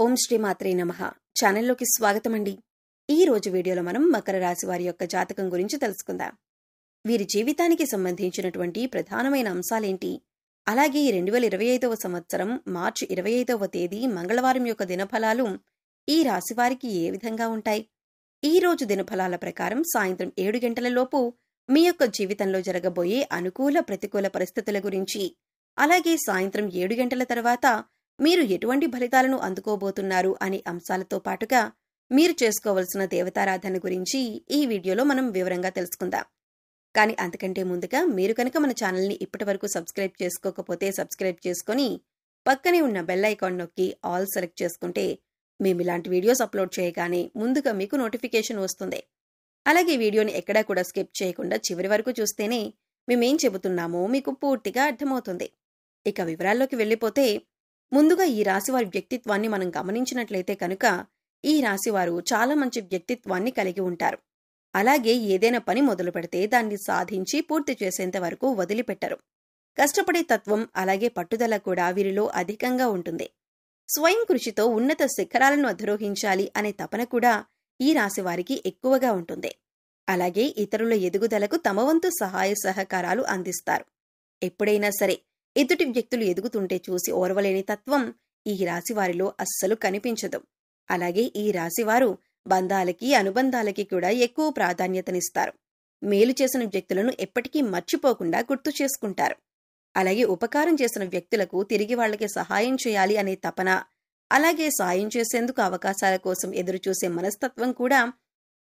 ఓం శ్రీ మాత్రే నమః. ఛానల్లోకి స్వాగతమండి. ఈ రోజు వీడియోలో మనం మకర రాశి వారి యొక్క జాతకం గురించి తెలుసుకుందాం. వీరి జీవితానికి సంబంధించినటువంటి ప్రధానమైన అంశాలేంటి, అలాగే 2025వ సంవత్సరం మార్చి 25వ తేదీ మంగళవారం యొక్క దినఫలాలు ఈ రాశి వారికి ఏ విధంగా ఉంటాయి, ఈ రోజు దినఫలాల ప్రకారం సాయంత్రం 7 గంటల లోపు మీ యొక్క జీవితంలో జరగబోయే అనుకూల ప్రతికూల పరిస్థితుల గురించి, అలాగే సాయంత్రం 7 గంటల తర్వాత మీరు ఎటువంటి ఫలితాలను అందుకోబోతున్నారు అనే అంశాలతో పాటుగా మీరు చేసుకోవలసిన దేవతారాధన గురించి ఈ వీడియోలో మనం వివరంగా తెలుసుకుందాం. కానీ అంతకంటే ముందుగా మీరు కనుక మన ఛానల్ని ఇప్పటివరకు సబ్స్క్రైబ్ చేసుకోకపోతే సబ్స్క్రైబ్ చేసుకొని పక్కనే ఉన్న బెల్ ఐకాన్ నొక్కి ఆల్ సెలెక్ట్ చేసుకుంటే మేము ఇలాంటి వీడియోస్ అప్లోడ్ చేయగానే ముందుగా మీకు నోటిఫికేషన్ వస్తుంది. అలాగే వీడియోని ఎక్కడా కూడా స్కిప్ చేయకుండా చివరి వరకు చూస్తేనే మేమేం చెబుతున్నామో మీకు పూర్తిగా అర్థమవుతుంది. ఇక వివరాల్లోకి వెళ్ళిపోతే, ముందుగా ఈ రాశివారి వ్యక్తిత్వాన్ని మనం గమనించినట్లయితే కనుక ఈ రాశివారు చాలా మంచి వ్యక్తిత్వాన్ని కలిగి ఉంటారు. అలాగే ఏదైనా పని మొదలు పెడితే దాన్ని సాధించి పూర్తి చేసేంత వరకు వదిలిపెట్టరు. కష్టపడే తత్వం అలాగే పట్టుదల కూడా వీరిలో అధికంగా ఉంటుంది. స్వయం కృషితో ఉన్నత శిఖరాలను అధిరోహించాలి అనే తపన కూడా ఈ రాశివారికి ఎక్కువగా ఉంటుంది. అలాగే ఇతరుల ఎదుగుదలకు తమ వంతు సహాయ సహకారాలు అందిస్తారు. ఎప్పుడైనా సరే ఎదుటి వ్యక్తులు ఎదుగుతుంటే చూసి ఓర్వలేని తత్వం ఈ రాశివారిలో అస్సలు కనిపించదు. అలాగే ఈ రాశివారు బంధాలకి అనుబంధాలకి కూడా ఎక్కువ ప్రాధాన్యతనిస్తారు. మేలు చేసిన వ్యక్తులను ఎప్పటికీ మర్చిపోకుండా గుర్తు చేసుకుంటారు. అలాగే ఉపకారం చేసిన వ్యక్తులకు తిరిగి వాళ్ళకి సహాయం చేయాలి అనే తపన, అలాగే సాయం చేసేందుకు అవకాశాల కోసం ఎదురుచూసే మనస్తత్వం కూడా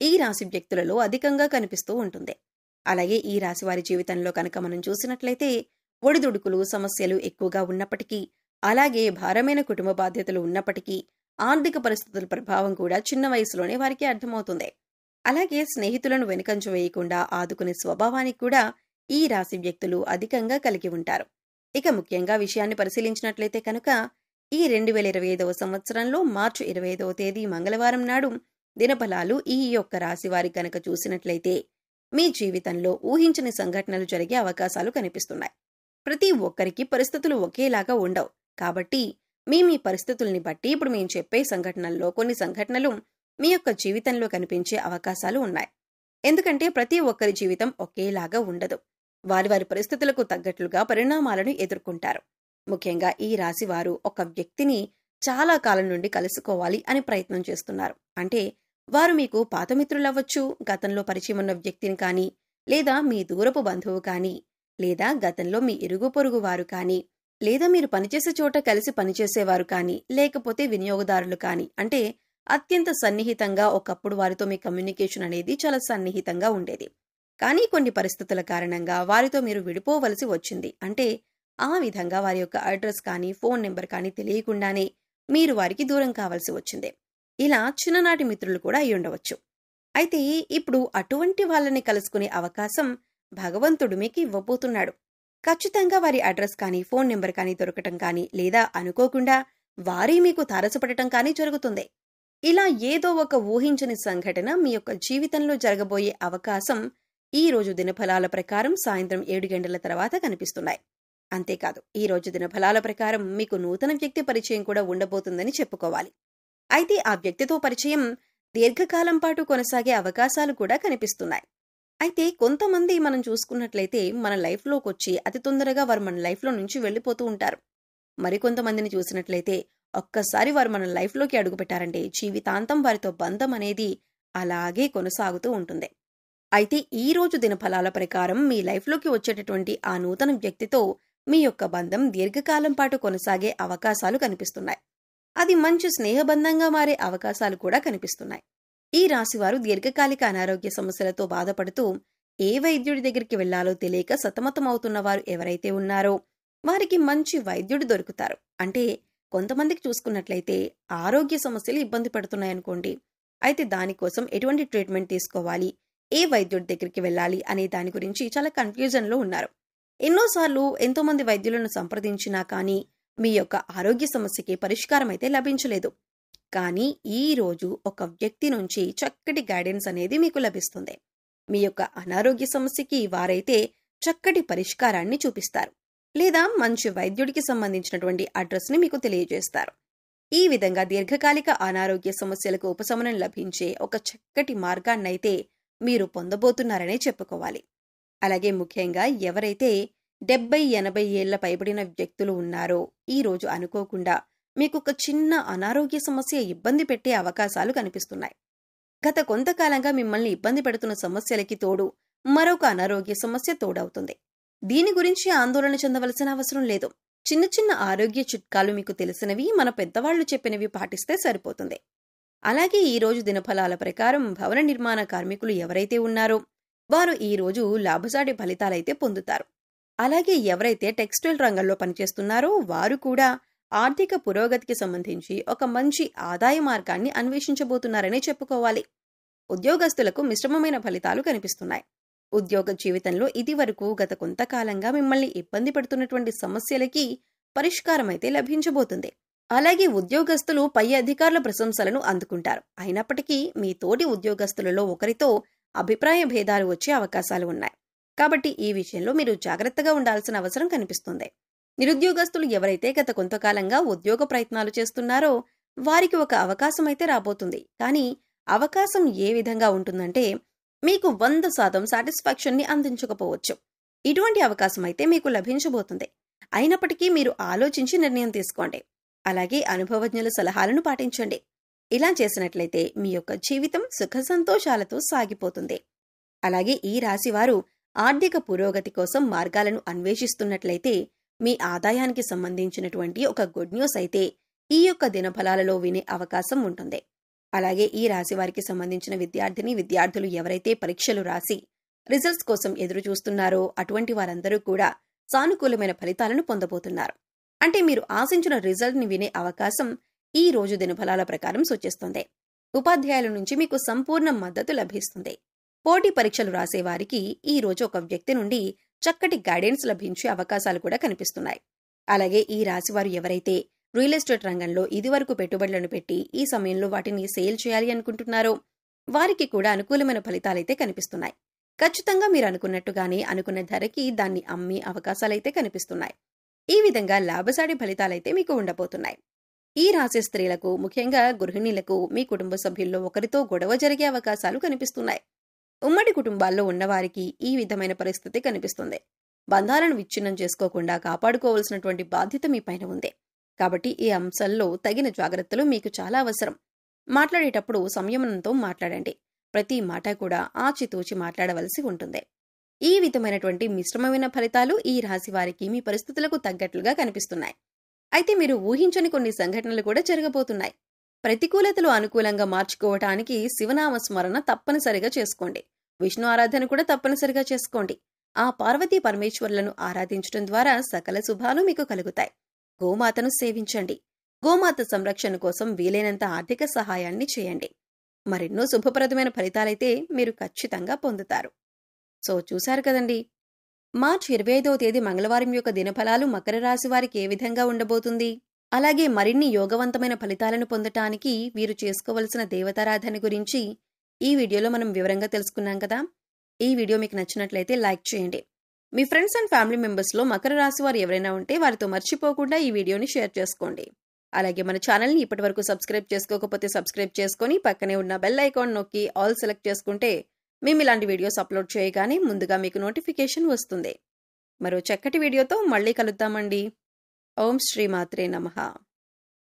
ఈ రాశి వ్యక్తులలో అధికంగా కనిపిస్తూ ఉంటుంది. అలాగే ఈ రాశివారి జీవితంలో కనుక మనం చూసినట్లయితే ఒడిదుడుకులు సమస్యలు ఎక్కువగా ఉన్నప్పటికీ, అలాగే భారమైన కుటుంబ బాధ్యతలు ఉన్నప్పటికీ ఆర్థిక పరిస్థితుల ప్రభావం కూడా చిన్న వయసులోనే వారికి అర్థమవుతుంది. అలాగే స్నేహితులను వెనుకంజ వేయకుండా ఆదుకునే స్వభావానికి కూడా ఈ రాశి వ్యక్తులు అధికంగా కలిగి ఉంటారు. ఇక ముఖ్యంగా విషయాన్ని పరిశీలించినట్లయితే కనుక ఈ 2025వ సంవత్సరంలో మార్చి 25వ తేదీ మంగళవారం నాడు దినఫలాలు ఈ యొక్క రాశి వారి కనుక చూసినట్లయితే మీ జీవితంలో ఊహించని సంఘటనలు జరిగే అవకాశాలు కనిపిస్తున్నాయి. ప్రతి ఒక్కరికి పరిస్థితులు ఒకేలాగా ఉండవు. కాబట్టి మీ పరిస్థితుల్ని బట్టి ఇప్పుడు మేము చెప్పే సంఘటనల్లో కొన్ని సంఘటనలు మీ యొక్క జీవితంలో కనిపించే అవకాశాలు ఉన్నాయి. ఎందుకంటే ప్రతి ఒక్కరి జీవితం ఒకేలాగా ఉండదు. వారి వారి పరిస్థితులకు తగ్గట్లుగా పరిణామాలను ఎదుర్కొంటారు. ముఖ్యంగా ఈ రాశివారు ఒక వ్యక్తిని చాలా కాలం నుండి కలుసుకోవాలి అని ప్రయత్నం చేస్తున్నారు. అంటే వారు మీకు పాత మిత్రులవ్వచ్చు, గతంలో పరిచయం ఉన్న వ్యక్తిని కానీ, లేదా మీ దూరపు బంధువు కానీ, లేదా గతంలో మీ ఇరుగు పొరుగు వారు కానీ, లేదా మీరు పనిచేసే చోట కలిసి పనిచేసేవారు కానీ, లేకపోతే వినియోగదారులు కానీ, అంటే అత్యంత సన్నిహితంగా ఒకప్పుడు వారితో మీ కమ్యూనికేషన్ అనేది చాలా సన్నిహితంగా ఉండేది. కానీ కొన్ని పరిస్థితుల కారణంగా వారితో మీరు విడిపోవలసి వచ్చింది. అంటే ఆ విధంగా వారి యొక్క అడ్రస్ కానీ ఫోన్ నెంబర్ కానీ తెలియకుండానే మీరు వారికి దూరం కావాల్సి వచ్చింది. ఇలా చిన్ననాటి మిత్రులు కూడా అయి ఉండవచ్చు. అయితే ఇప్పుడు అటువంటి వాళ్ళని కలుసుకునే అవకాశం భగవంతుడు మీకు ఇవ్వబోతున్నాడు. ఖచ్చితంగా వారి అడ్రస్ కానీ ఫోన్ నెంబర్ కానీ దొరకటం కానీ, లేదా అనుకోకుండా వారి మీకు తారసపడటం కానీ జరుగుతుంది. ఇలా ఏదో ఒక ఊహించని సంఘటన మీ యొక్క జీవితంలో జరగబోయే అవకాశం ఈ రోజు దినఫలాల ప్రకారం సాయంత్రం 7 గంటల తర్వాత కనిపిస్తున్నాయి. అంతేకాదు ఈ రోజు దినఫలాల ప్రకారం మీకు నూతన వ్యక్తి పరిచయం కూడా ఉండబోతుందని చెప్పుకోవాలి. అయితే ఆ వ్యక్తితో పరిచయం దీర్ఘకాలం పాటు కొనసాగే అవకాశాలు కూడా కనిపిస్తున్నాయి. అయితే కొంతమంది మనం చూసుకున్నట్లయితే మన లైఫ్లోకి వచ్చి అతి తొందరగా వారు మన లైఫ్లో నుంచి వెళ్ళిపోతూ ఉంటారు. మరికొంతమందిని చూసినట్లయితే ఒక్కసారి వారు మన లైఫ్లోకి అడుగుపెట్టారంటే జీవితాంతం వారితో బంధం అనేది అలాగే కొనసాగుతూ ఉంటుంది. అయితే ఈ రోజు దినఫలాల ప్రకారం మీ లైఫ్లోకి వచ్చేటటువంటి ఆ నూతన వ్యక్తితో మీ యొక్క బంధం దీర్ఘకాలం పాటు కొనసాగే అవకాశాలు కనిపిస్తున్నాయి. అది మంచి స్నేహబంధంగా మారే అవకాశాలు కూడా కనిపిస్తున్నాయి. ఈ రాశివారు దీర్ఘకాలిక అనారోగ్య సమస్యలతో బాధపడుతూ ఏ వైద్యుడి దగ్గరికి వెళ్లాలో తెలియక సతమతమవుతున్న వారు ఎవరైతే ఉన్నారో వారికి మంచి వైద్యుడు దొరుకుతారు. అంటే కొంతమందికి చూసుకున్నట్లయితే ఆరోగ్య సమస్యలు ఇబ్బంది పడుతున్నాయనుకోండి. అయితే దానికోసం ఎటువంటి ట్రీట్మెంట్ తీసుకోవాలి, ఏ వైద్యుడి దగ్గరికి వెళ్ళాలి అనే దాని గురించి చాలా కన్ఫ్యూజన్లో ఉన్నారు. ఎన్నోసార్లు ఎంతోమంది వైద్యులను సంప్రదించినా కానీ మీ యొక్క ఆరోగ్య సమస్యకి పరిష్కారం అయితే లభించలేదు. కానీ ఈ రోజు ఒక వ్యక్తి నుంచి చక్కటి గైడెన్స్ అనేది మీకు లభిస్తుంది. మీ యొక్క అనారోగ్య సమస్యకి వారైతే చక్కటి పరిష్కారాన్ని చూపిస్తారు, లేదా మంచి వైద్యుడికి సంబంధించినటువంటి అడ్రస్ని మీకు తెలియజేస్తారు. ఈ విధంగా దీర్ఘకాలిక అనారోగ్య సమస్యలకు ఉపశమనం లభించే ఒక చక్కటి మార్గాన్నైతే మీరు పొందబోతున్నారనే చెప్పుకోవాలి. అలాగే ముఖ్యంగా ఎవరైతే 70-80 ఏళ్ల పైబడిన వ్యక్తులు ఉన్నారో ఈ రోజు అనుకోకుండా మీకు ఒక చిన్న అనారోగ్య సమస్య ఇబ్బంది పెట్టే అవకాశాలు కనిపిస్తున్నాయి. గత కొంతకాలంగా మిమ్మల్ని ఇబ్బంది పెడుతున్న సమస్యలకి తోడు మరొక అనారోగ్య సమస్య తోడవుతుంది. దీని గురించి ఆందోళన చెందవలసిన అవసరం లేదు. చిన్న చిన్న ఆరోగ్య చిట్కాలు మీకు తెలిసినవి, మన పెద్దవాళ్లు చెప్పినవి పాటిస్తే సరిపోతుంది. అలాగే ఈ రోజు దినఫలాల ప్రకారం భవన నిర్మాణ కార్మికులు ఎవరైతే ఉన్నారో వారు ఈ రోజు లాభసాటి ఫలితాలైతే పొందుతారు. అలాగే ఎవరైతే టెక్స్టైల్ రంగంలో పనిచేస్తున్నారో వారు కూడా ఆర్థిక పురోగతికి సంబంధించి ఒక మంచి ఆదాయ మార్గాన్ని అన్వేషించబోతున్నారనే చెప్పుకోవాలి. ఉద్యోగస్తులకు మిశ్రమమైన ఫలితాలు కనిపిస్తున్నాయి. ఉద్యోగ జీవితంలో ఇదివరకు గత కొంతకాలంగా మిమ్మల్ని ఇబ్బంది పెడుతున్నటువంటి సమస్యలకి పరిష్కారం అయితే లభించబోతుంది. అలాగే ఉద్యోగస్తులు పై అధికారుల ప్రశంసలను అందుకుంటారు. అయినప్పటికీ మీ తోటి ఉద్యోగస్తులలో ఒకరితో అభిప్రాయ భేదాలు వచ్చే అవకాశాలు ఉన్నాయి. కాబట్టి ఈ విషయంలో మీరు జాగ్రత్తగా ఉండాల్సిన అవసరం కనిపిస్తుంది. నిరుద్యోగస్తులు ఎవరైతే గత కొంతకాలంగా ఉద్యోగ ప్రయత్నాలు చేస్తున్నారో వారికి ఒక అవకాశం అయితే రాబోతుంది. కానీ అవకాశం ఏ విధంగా ఉంటుందంటే మీకు 100% సాటిస్ఫాక్షన్ని అందించకపోవచ్చు. ఇటువంటి అవకాశం అయితే మీకు లభించబోతుంది. అయినప్పటికీ మీరు ఆలోచించి నిర్ణయం తీసుకోండి. అలాగే అనుభవజ్ఞుల సలహాలను పాటించండి. ఇలా చేసినట్లయితే మీ యొక్క జీవితం సుఖ సంతోషాలతో సాగిపోతుంది. అలాగే ఈ రాశివారు ఆర్థిక పురోగతి కోసం మార్గాలను అన్వేషిస్తున్నట్లయితే మీ ఆదాయానికి సంబంధించినటువంటి ఒక గుడ్ న్యూస్ అయితే ఈ యొక్క దినఫలాలలో వినే అవకాశం ఉంటుంది. అలాగే ఈ రాశి వారికి సంబంధించిన విద్యార్థులు ఎవరైతే పరీక్షలు రాసి రిజల్ట్స్ కోసం ఎదురు చూస్తున్నారో అటువంటి వారందరూ కూడా సానుకూలమైన ఫలితాలను పొందబోతున్నారు. అంటే మీరు ఆశించిన రిజల్ట్ ని వినే అవకాశం ఈ రోజు దినఫలాల ప్రకారం సూచిస్తుంది. ఉపాధ్యాయుల నుంచి మీకు సంపూర్ణ మద్దతు లభిస్తుంది. పోటీ పరీక్షలు రాసే వారికి ఈ రోజు ఒక వ్యక్తి నుండి చక్కటి గైడెన్స్ లభించే అవకాశాలు కూడా కనిపిస్తున్నాయి. అలాగే ఈ రాశి వారు ఎవరైతే రియల్ ఎస్టేట్ రంగంలో ఇదివరకు పెట్టుబడులను పెట్టి ఈ సమయంలో వాటిని సేల్ చేయాలి అనుకుంటున్నారో వారికి కూడా అనుకూలమైన ఫలితాలైతే కనిపిస్తున్నాయి. ఖచ్చితంగా మీరు అనుకున్నట్టుగానే అనుకున్న ధరకి దాన్ని అమ్మే అవకాశాలైతే కనిపిస్తున్నాయి. ఈ విధంగా లాభసాటి ఫలితాలైతే మీకు ఉండబోతున్నాయి. ఈ రాశి స్త్రీలకు, ముఖ్యంగా గృహిణీలకు మీ కుటుంబ సభ్యుల్లో ఒకరితో గొడవ జరిగే అవకాశాలు కనిపిస్తున్నాయి. ఉమ్మడి కుటుంబాల్లో ఉన్నవారికి ఈ విధమైన పరిస్థితి కనిపిస్తుంది. బంధాలను విచ్ఛిన్నం చేసుకోకుండా కాపాడుకోవాల్సినటువంటి బాధ్యత మీ పైన ఉంది. కాబట్టి ఈ అంశాల్లో తగిన జాగ్రత్తలు మీకు చాలా అవసరం. మాట్లాడేటప్పుడు సంయమనంతో మాట్లాడండి. ప్రతి మాట కూడా ఆచితూచి మాట్లాడవలసి ఉంటుంది. ఈ విధమైనటువంటి మిశ్రమమైన ఫలితాలు ఈ రాశి వారికి మీ పరిస్థితులకు తగ్గట్లుగా కనిపిస్తున్నాయి. అయితే మీరు ఊహించని కొన్ని సంఘటనలు కూడా జరగబోతున్నాయి. ప్రతికూలతలు అనుకూలంగా మార్చుకోవటానికి శివనామ స్మరణ తప్పనిసరిగా చేసుకోండి. విష్ణు ఆరాధన కూడా తప్పనిసరిగా చేసుకోండి. ఆ పార్వతీ పరమేశ్వరులను ఆరాధించడం ద్వారా సకల శుభాలు మీకు కలుగుతాయి. గోమాతను సేవించండి. గోమాత సంరక్షణ కోసం వీలైనంత ఆర్థిక సహాయాన్ని చేయండి. మరెన్నో శుభప్రదమైన ఫలితాలైతే మీరు ఖచ్చితంగా పొందుతారు. సో చూశారు కదండి, మార్చి 25వ తేదీ మంగళవారం యొక్క దినఫలాలు మకర రాశి వారికి ఏ విధంగా ఉండబోతుంది. అలాగే మరిన్ని యోగవంతమైన ఫలితాలను పొందటానికి వీరు చేసుకోవలసిన దేవతారాధన గురించి ఈ వీడియోలో మనం వివరంగా తెలుసుకున్నాం కదా. ఈ వీడియో మీకు నచ్చినట్లయితే లైక్ చేయండి. మీ ఫ్రెండ్స్ అండ్ ఫ్యామిలీ మెంబర్స్లో మకర రాశి వారు ఎవరైనా ఉంటే వారితో మర్చిపోకుండా ఈ వీడియోని షేర్ చేసుకోండి. అలాగే మన ఛానల్ని ఇప్పటివరకు సబ్స్క్రైబ్ చేసుకోకపోతే సబ్స్క్రైబ్ చేసుకొని పక్కనే ఉన్న బెల్ ఐకాన్ నొక్కి ఆల్ సెలెక్ట్ చేసుకుంటే మేము ఇలాంటి వీడియోస్ అప్లోడ్ చేయగానే ముందుగా మీకు నోటిఫికేషన్ వస్తుంది. మరో చక్కటి వీడియోతో మళ్ళీ కలుద్దామండి. ఓం శ్రీ మాత్రే నమః.